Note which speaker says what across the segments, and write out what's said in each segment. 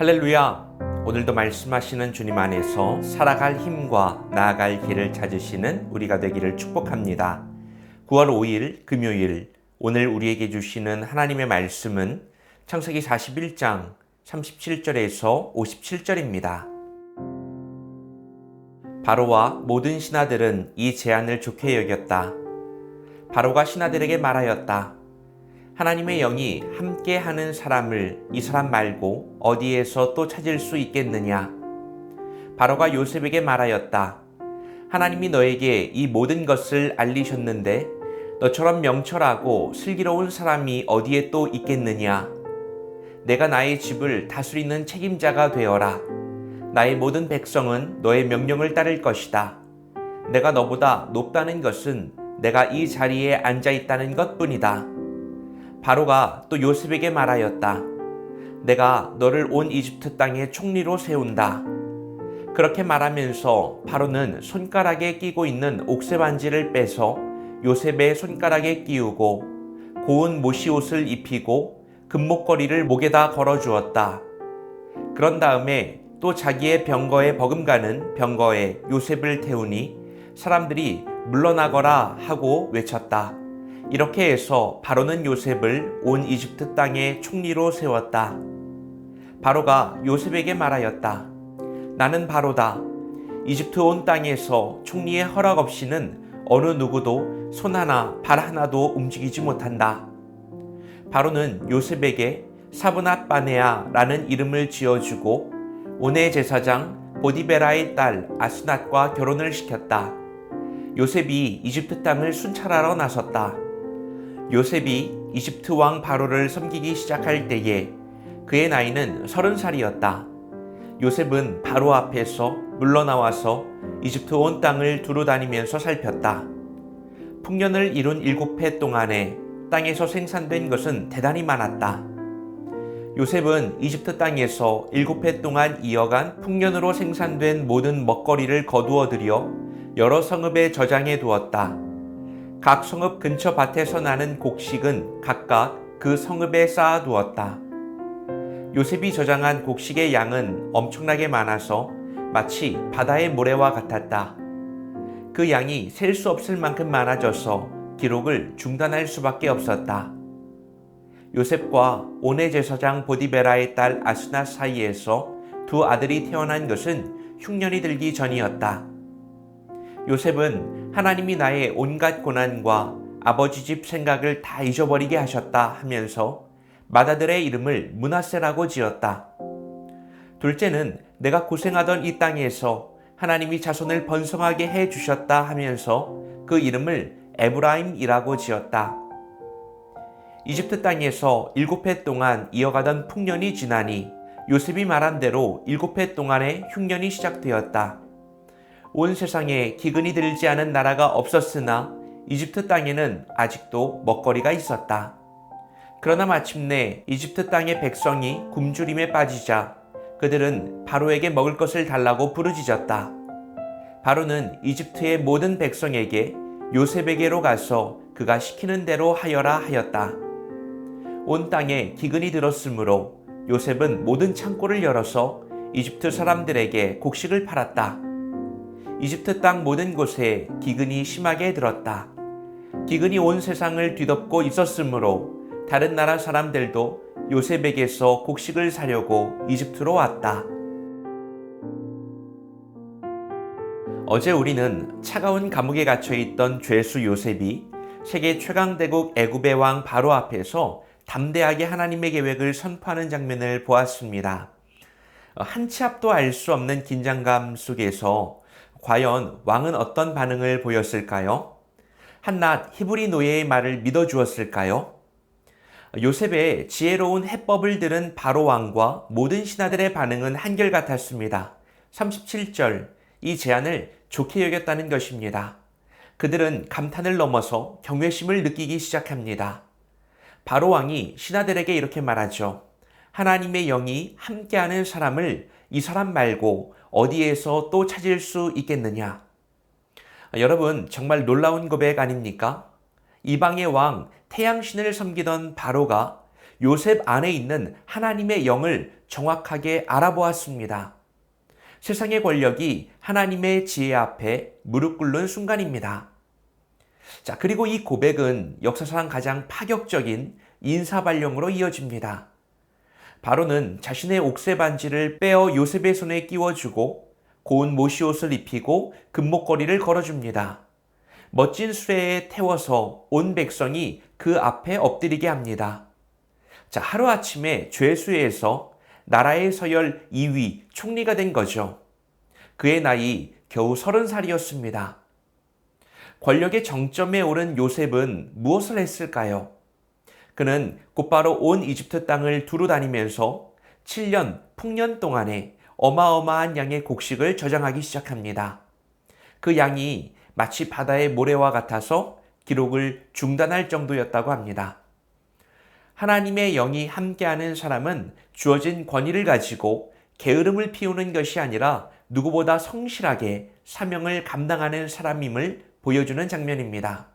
Speaker 1: 할렐루야! 오늘도 말씀하시는 주님 안에서 살아갈 힘과 나아갈 길을 찾으시는 우리가 되기를 축복합니다. 9월 5일 금요일, 오늘 우리에게 주시는 하나님의 말씀은 창세기 41장 37절에서 57절입니다. 바로와 모든 신하들은 이 제안을 좋게 여겼다. 바로가 신하들에게 말하였다. 하나님의 영이 함께 하는 사람을 이 사람 말고 어디에서 또 찾을 수 있겠느냐? 바로가 요셉에게 말하였다. 하나님이 너에게 이 모든 것을 알리셨는데 너처럼 명철하고 슬기로운 사람이 어디에 또 있겠느냐? 내가 나의 집을 다스리는 책임자가 되어라. 나의 모든 백성은 너의 명령을 따를 것이다. 내가 너보다 높다는 것은 내가 이 자리에 앉아 있다는 것뿐이다. 바로가 또 요셉에게 말하였다. 내가 너를 온 이집트 땅의 총리로 세운다. 그렇게 말하면서 바로는 손가락에 끼고 있는 옥새 반지를 빼서 요셉의 손가락에 끼우고 고운 모시옷을 입히고 금목걸이를 목에다 걸어주었다. 그런 다음에 또 자기의 병거에 버금가는 병거에 요셉을 태우니 사람들이 물러나거라 하고 외쳤다. 이렇게 해서 바로는 요셉을 온 이집트 땅의 총리로 세웠다. 바로가 요셉에게 말하였다. 나는 바로다. 이집트 온 땅에서 총리의 허락 없이는 어느 누구도 손 하나 발 하나도 움직이지 못한다. 바로는 요셉에게 사브낫 바네아라는 이름을 지어주고 온의 제사장 보디베라의 딸 아스낫과 결혼을 시켰다. 요셉이 이집트 땅을 순찰하러 나섰다. 요셉이 이집트 왕 바로를 섬기기 시작할 때에 그의 나이는 30살이었다. 요셉은 바로 앞에서 물러나와서 이집트 온 땅을 두루 다니면서 살폈다. 풍년을 이룬 7해 동안에 땅에서 생산된 것은 대단히 많았다. 요셉은 이집트 땅에서 7해 동안 이어간 풍년으로 생산된 모든 먹거리를 거두어 들여 여러 성읍에 저장해 두었다. 각 성읍 근처 밭에서 나는 곡식은 각각 그 성읍에 쌓아두었다. 요셉이 저장한 곡식의 양은 엄청나게 많아서 마치 바다의 모래와 같았다. 그 양이 셀 수 없을 만큼 많아져서 기록을 중단할 수밖에 없었다. 요셉과 온의 제사장 보디베라의 딸 아스낫 사이에서 두 아들이 태어난 것은 흉년이 들기 전이었다. 요셉은 하나님이 나의 온갖 고난과 아버지 집 생각을 다 잊어버리게 하셨다 하면서 맏아들의 이름을 므낫세라고 지었다. 둘째는 내가 고생하던 이 땅에서 하나님이 자손을 번성하게 해 주셨다 하면서 그 이름을 에브라임이라고 지었다. 이집트 땅에서 7해 동안 이어가던 풍년이 지나니 요셉이 말한 대로 7해 동안의 흉년이 시작되었다. 온 세상에 기근이 들지 않은 나라가 없었으나 이집트 땅에는 아직도 먹거리가 있었다. 그러나 마침내 이집트 땅의 백성이 굶주림에 빠지자 그들은 바로에게 먹을 것을 달라고 부르짖었다. 바로는 이집트의 모든 백성에게 요셉에게로 가서 그가 시키는 대로 하여라 하였다. 온 땅에 기근이 들었으므로 요셉은 모든 창고를 열어서 이집트 사람들에게 곡식을 팔았다. 이집트 땅 모든 곳에 기근이 심하게 들었다. 기근이 온 세상을 뒤덮고 있었으므로 다른 나라 사람들도 요셉에게서 곡식을 사려고 이집트로 왔다. 어제 우리는 차가운 감옥에 갇혀있던 죄수 요셉이 세계 최강대국 애굽의 왕 바로 앞에서 담대하게 하나님의 계획을 선포하는 장면을 보았습니다. 한 치 앞도 알 수 없는 긴장감 속에서 과연 왕은 어떤 반응을 보였을까요? 한낱 히브리 노예의 말을 믿어주었을까요? 요셉의 지혜로운 해법을 들은 바로 왕과 모든 신하들의 반응은 한결같았습니다. 37절, 이 제안을 좋게 여겼다는 것입니다. 그들은 감탄을 넘어서 경외심을 느끼기 시작합니다. 바로 왕이 신하들에게 이렇게 말하죠. 하나님의 영이 함께하는 사람을 이 사람 말고 어디에서 또 찾을 수 있겠느냐? 여러분, 정말 놀라운 고백 아닙니까? 이방의 왕 태양신을 섬기던 바로가 요셉 안에 있는 하나님의 영을 정확하게 알아보았습니다. 세상의 권력이 하나님의 지혜 앞에 무릎 꿇는 순간입니다. 자, 그리고 이 고백은 역사상 가장 파격적인 인사발령으로 이어집니다. 바로는 자신의 옥새 반지를 빼어 요셉의 손에 끼워주고 고운 모시옷을 입히고 금목걸이를 걸어줍니다. 멋진 수레에 태워서 온 백성이 그 앞에 엎드리게 합니다. 자, 하루아침에 죄수에서 나라의 서열 2위 총리가 된 거죠. 그의 나이 겨우 30살이었습니다. 권력의 정점에 오른 요셉은 무엇을 했을까요? 그는 곧바로 온 이집트 땅을 두루 다니면서 7년 풍년 동안에 어마어마한 양의 곡식을 저장하기 시작합니다. 그 양이 마치 바다의 모래와 같아서 기록을 중단할 정도였다고 합니다. 하나님의 영이 함께하는 사람은 주어진 권위를 가지고 게으름을 피우는 것이 아니라 누구보다 성실하게 사명을 감당하는 사람임을 보여주는 장면입니다.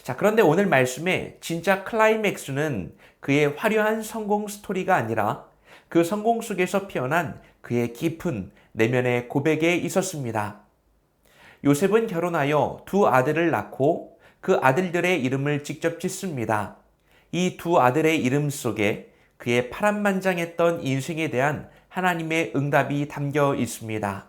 Speaker 1: 자, 그런데 오늘 말씀의 진짜 클라이맥스는 그의 화려한 성공 스토리가 아니라 그 성공 속에서 피어난 그의 깊은 내면의 고백에 있었습니다. 요셉은 결혼하여 두 아들을 낳고 그 아들들의 이름을 직접 짓습니다. 이 두 아들의 이름 속에 그의 파란만장했던 인생에 대한 하나님의 응답이 담겨 있습니다.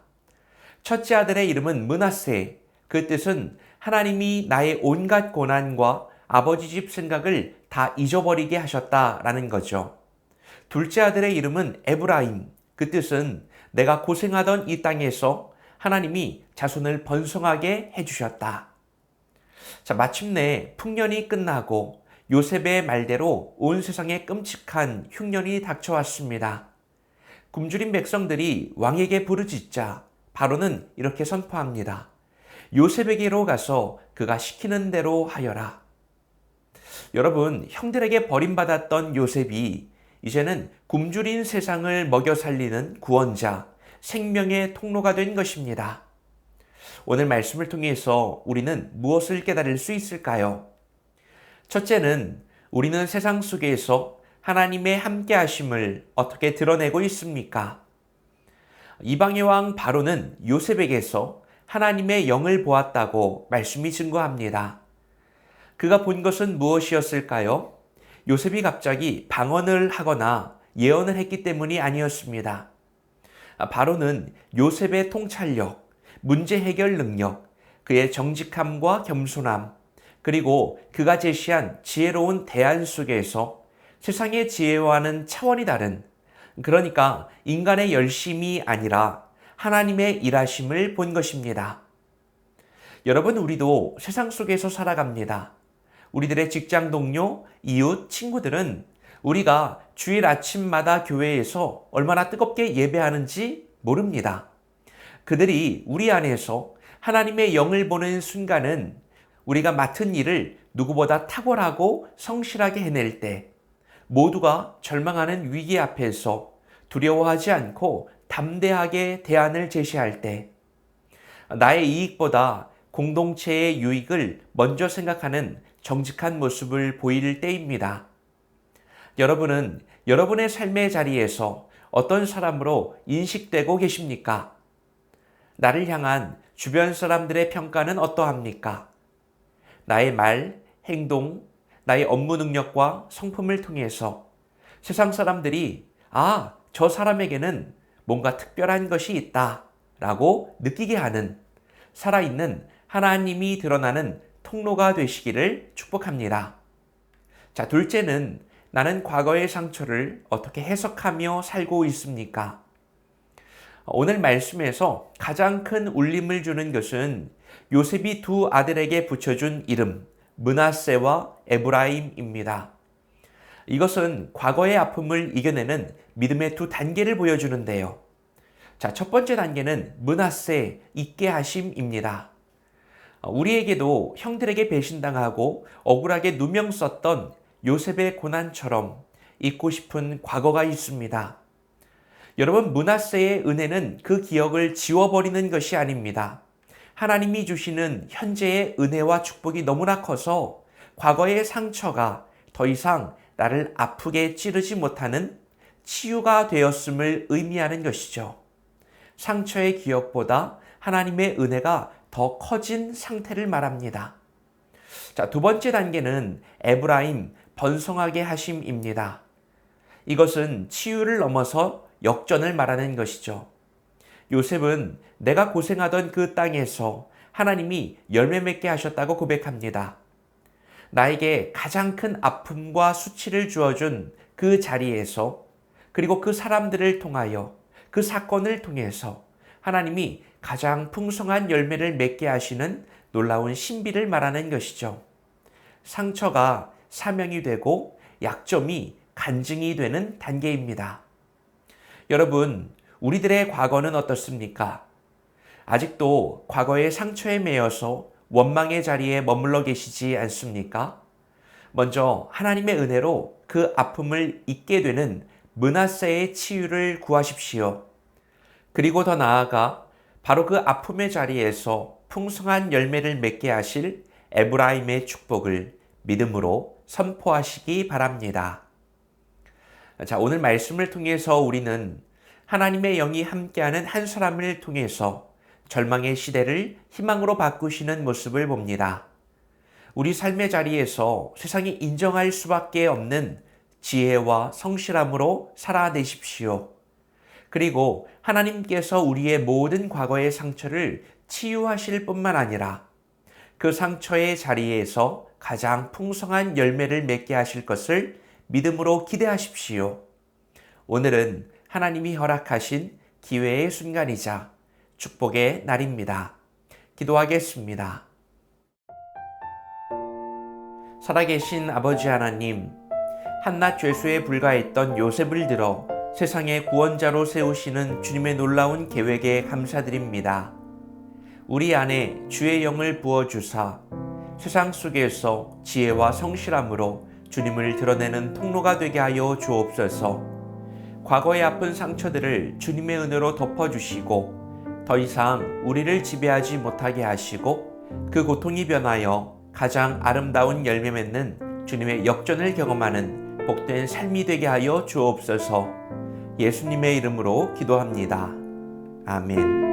Speaker 1: 첫째 아들의 이름은 므낫세, 그 뜻은 하나님이 나의 온갖 고난과 아버지 집 생각을 다 잊어버리게 하셨다라는 거죠. 둘째 아들의 이름은 에브라임, 그 뜻은 내가 고생하던 이 땅에서 하나님이 자손을 번성하게 해주셨다. 자, 마침내 풍년이 끝나고 요셉의 말대로 온 세상에 끔찍한 흉년이 닥쳐왔습니다. 굶주린 백성들이 왕에게 부르짖자 바로는 이렇게 선포합니다. 요셉에게로 가서 그가 시키는 대로 하여라. 여러분, 형들에게 버림받았던 요셉이 이제는 굶주린 세상을 먹여 살리는 구원자, 생명의 통로가 된 것입니다. 오늘 말씀을 통해서 우리는 무엇을 깨달을 수 있을까요? 첫째는 우리는 세상 속에서 하나님의 함께하심을 어떻게 드러내고 있습니까? 이방의 왕 바로는 요셉에게서 하나님의 영을 보았다고 말씀이 증거합니다. 그가 본 것은 무엇이었을까요? 요셉이 갑자기 방언을 하거나 예언을 했기 때문이 아니었습니다. 바로는 요셉의 통찰력, 문제 해결 능력, 그의 정직함과 겸손함, 그리고 그가 제시한 지혜로운 대안 속에서 세상의 지혜와는 차원이 다른, 그러니까 인간의 열심이 아니라 하나님의 일하심을 본 것입니다. 여러분, 우리도 세상 속에서 살아갑니다. 우리들의 직장 동료, 이웃, 친구들은 우리가 주일 아침마다 교회에서 얼마나 뜨겁게 예배하는지 모릅니다. 그들이 우리 안에서 하나님의 영을 보는 순간은 우리가 맡은 일을 누구보다 탁월하고 성실하게 해낼 때, 모두가 절망하는 위기 앞에서 두려워하지 않고 담대하게 대안을 제시할 때, 나의 이익보다 공동체의 유익을 먼저 생각하는 정직한 모습을 보일 때입니다. 여러분은 여러분의 삶의 자리에서 어떤 사람으로 인식되고 계십니까? 나를 향한 주변 사람들의 평가는 어떠합니까? 나의 말, 행동, 나의 업무 능력과 성품을 통해서 세상 사람들이 저 사람에게는 뭔가 특별한 것이 있다 라고 느끼게 하는 살아있는 하나님이 드러나는 통로가 되시기를 축복합니다. 자, 둘째는 나는 과거의 상처를 어떻게 해석하며 살고 있습니까? 오늘 말씀에서 가장 큰 울림을 주는 것은 요셉이 두 아들에게 붙여준 이름, 므낫세와 에브라임입니다. 이것은 과거의 아픔을 이겨내는 믿음의 두 단계를 보여주는데요. 자, 첫 번째 단계는 므낫세, 잊게 하심입니다. 우리에게도 형들에게 배신당하고 억울하게 누명 썼던 요셉의 고난처럼 잊고 싶은 과거가 있습니다. 여러분, 므낫세의 은혜는 그 기억을 지워버리는 것이 아닙니다. 하나님이 주시는 현재의 은혜와 축복이 너무나 커서 과거의 상처가 더 이상 나를 아프게 찌르지 못하는 치유가 되었음을 의미하는 것이죠. 상처의 기억보다 하나님의 은혜가 더 커진 상태를 말합니다. 자, 두 번째 단계는 에브라임 번성하게 하심입니다. 이것은 치유를 넘어서 역전을 말하는 것이죠. 요셉은 내가 고생하던 그 땅에서 하나님이 열매 맺게 하셨다고 고백합니다. 나에게 가장 큰 아픔과 수치를 주어준 그 자리에서, 그리고 그 사람들을 통하여, 그 사건을 통해서 하나님이 가장 풍성한 열매를 맺게 하시는 놀라운 신비를 말하는 것이죠. 상처가 사명이 되고 약점이 간증이 되는 단계입니다. 여러분, 우리들의 과거는 어떻습니까? 아직도 과거의 상처에 매여서 원망의 자리에 머물러 계시지 않습니까? 먼저 하나님의 은혜로 그 아픔을 잊게 되는 므낫세의 치유를 구하십시오. 그리고 더 나아가 바로 그 아픔의 자리에서 풍성한 열매를 맺게 하실 에브라임의 축복을 믿음으로 선포하시기 바랍니다. 자, 오늘 말씀을 통해서 우리는 하나님의 영이 함께하는 한 사람을 통해서 절망의 시대를 희망으로 바꾸시는 모습을 봅니다. 우리 삶의 자리에서 세상이 인정할 수밖에 없는 지혜와 성실함으로 살아내십시오. 그리고 하나님께서 우리의 모든 과거의 상처를 치유하실 뿐만 아니라 그 상처의 자리에서 가장 풍성한 열매를 맺게 하실 것을 믿음으로 기대하십시오. 오늘은 하나님이 허락하신 기회의 순간이자 축복의 날입니다. 기도하겠습니다. 살아계신 아버지 하나님, 한낱 죄수에 불과했던 요셉을 들어 세상의 구원자로 세우시는 주님의 놀라운 계획에 감사드립니다. 우리 안에 주의 영을 부어주사 세상 속에서 지혜와 성실함으로 주님을 드러내는 통로가 되게 하여 주옵소서. 과거의 아픈 상처들을 주님의 은혜로 덮어주시고 더 이상 우리를 지배하지 못하게 하시고 그 고통이 변하여 가장 아름다운 열매 맺는 주님의 역전을 경험하는 복된 삶이 되게 하여 주옵소서. 예수님의 이름으로 기도합니다. 아멘.